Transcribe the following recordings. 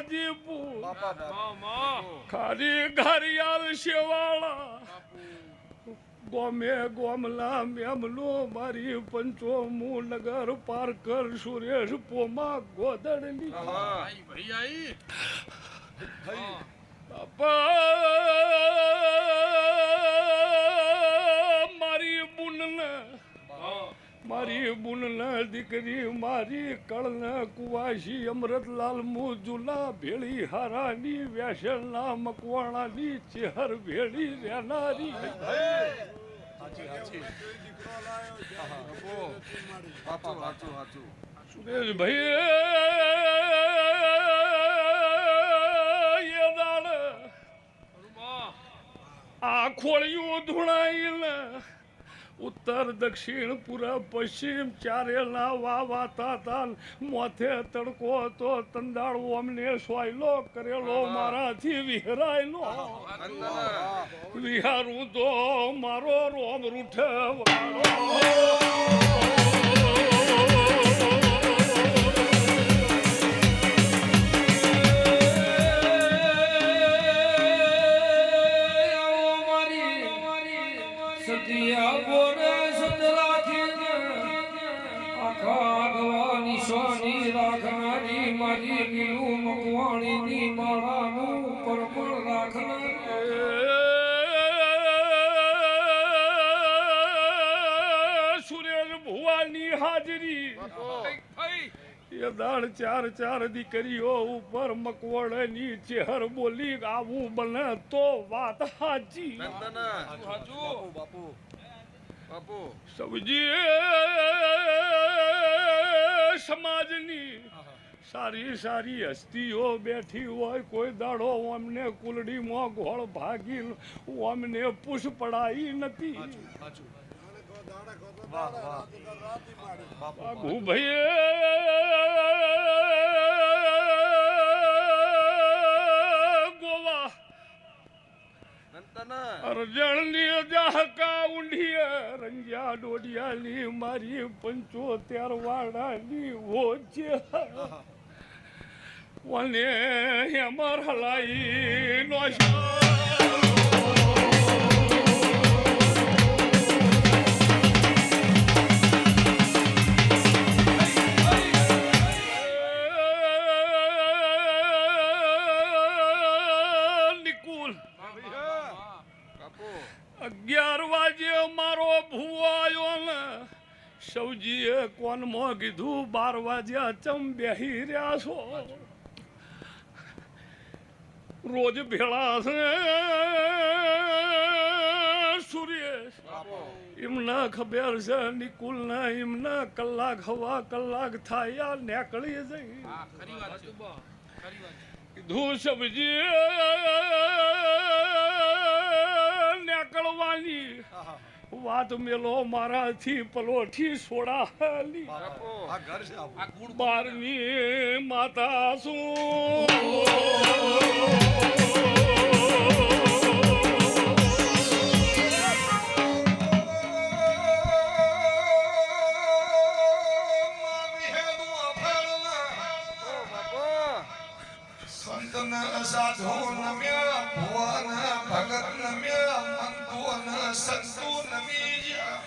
હાજીપુર ખારી ઘરિયાલ શેવાળા ગોમે ગોમલા મેમલો મારી પંચોમુ નગર પારકર સુરેશ પોમા ગોદડની બાપા મારી બુનના દીકરી મારી કળને કુવાસી અમૃતલાલ મુજુલા ભેળી હારાની વ્યાસના મકવાણાની ચેહર ભેળી રહેનારી સુરેશભાઈ આ ખોળિયું ધૂણાઈને ઉત્તર દક્ષિણ પૂર્વ પશ્ચિમ ચારેના વાવાતા તાન મોથે તડકો તો તંદાળો અમને સોયલો કરેલો મારાથી વિહરાયલો વિહારું તો મારો રોમ રૂઠે દાળ ચાર ચાર દીકરીઓ ઉપર મકવડની ચેહર બોલી આવું બને તો વાત સાચી સબજી સમાજની સારી સારી હસ્તીઓ બેઠી હોય કોઈ દાડો અમને કુલડીમાં ઘોળ ભાગી અમને પૂછ પડાઈ નથી ગોવા અરજણની જાહકા ઊંઢી રંજ્યા ડોડિયાની મારી 75 વાડાની ઓછે વને હેમર હલાઈ નો સૌજીએ કોનમાં કીધું 12 વાગ્યા ચમ બેહી રહ્યા છો રોજ ભેળા છે સુરેશ એમને ખબર છે નિકુલને એમને કલાક હવા કલાક થાય નીકળી જઈ કીધું સબજી નીકળવાની વાત મેલો મારાથી પલોઠી સોડાલી 12મી માતા શું સંતના સાધુ નમ્યા ભુવન ભગત નમ્યા મંતુન સંતુ નમીયા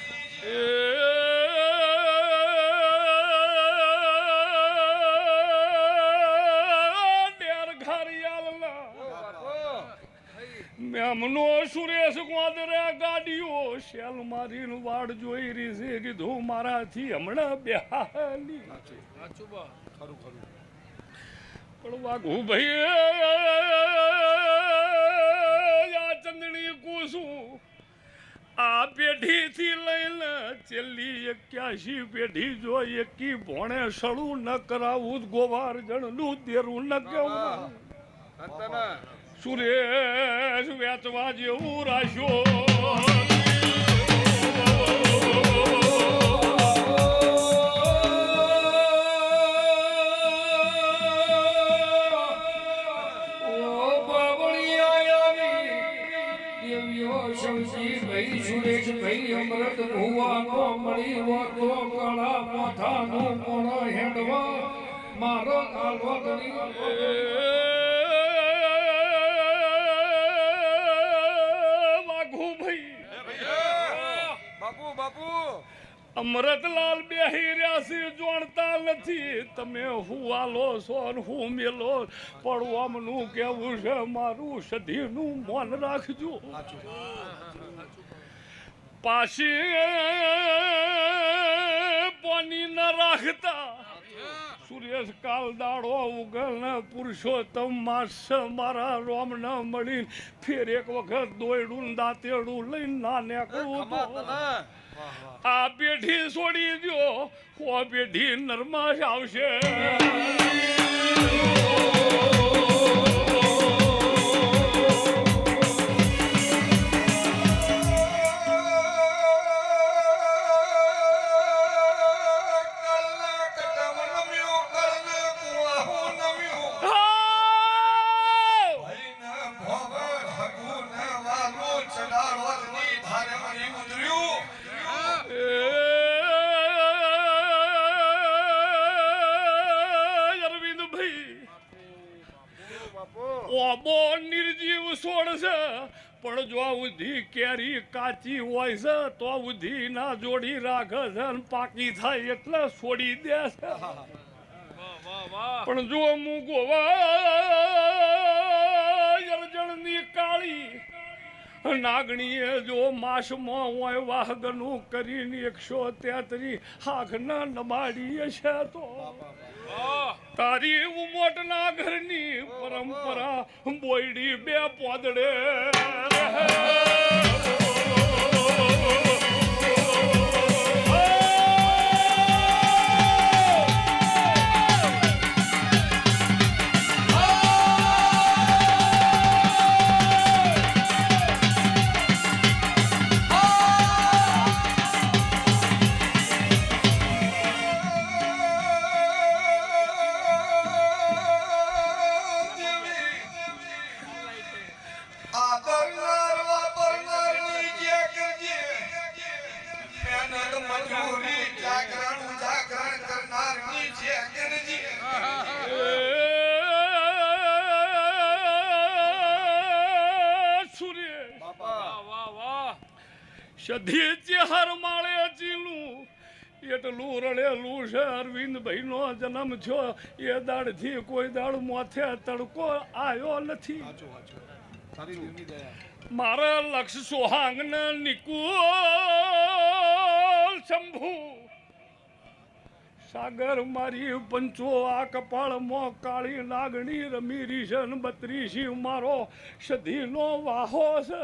મેમનો સુરેશ ગોદરે ગાડીઓ શેલ મારીને વાડ જોઈ રહી છે કીધું મારાથી હમણાં બેહાલી ખરું પણ વાઘુ ભાઈ આ ચંદણી કુસું આ પેઢીથી લઈને છેલ્લી 81 પેઢી જો એકી ભોણે સળું ન કરાવું ગોવાર જણનું દેરું ન કેવું સુરેશ વેચવા જેવું રાખ્યો અમૃત ભુવાનો મળી તો કળા માથાનું મોણો હેડવા મારો કાલો ગણી બાપુ બાપુ અમૃતલાલ બેહી રહ્યા છે જોણતા નથી તમે હુવાલો છો ને હું મેલો પડવામનું કેવું છે મારું સધીનું મન રાખજો પાછી પાણી ન રાખતા સુરેશ કાલ દાડો ઉગલ ને પુરુષોત્તમ માસ મારા રોમ ન મળી ફેર એક વખત દોયડું દાંતેડું લઈને ના નીકળવું તો આ પેઢી છોડી દો ઓ પેઢી નરમાશ આવશે ઓબો નિર્જીવ છોડશે પણ જો ઉધી કેરી કાચી હોય છે તો ઉધી ના જોડી રાખે છે ને પાકી થાય એટલે છોડી દે છે પણ જો હું ગોવાળની કાળી નાગણીએ જો માસમાં હોય વાહગનું કરીને 133 હાથ ના નમાડી છે તો તારી ઉમોટના ઘરની પરંપરા બોયડી બે પોદડે સધી ચેહર માળે ચીલું એટલું રડેલું છે અરવિંદભાઈ નો જન્મ થયો એ દાડથી કોઈ દાડ મોથે તડકો આવ્યો નથી મારા લક્ષ સોહાંગ ને નિકુલ શંભુ સાગર મારી પંચો આ કપાળમાં કાળી નાગણી રમી રીશન 32 મારો સધીનો વાહો છે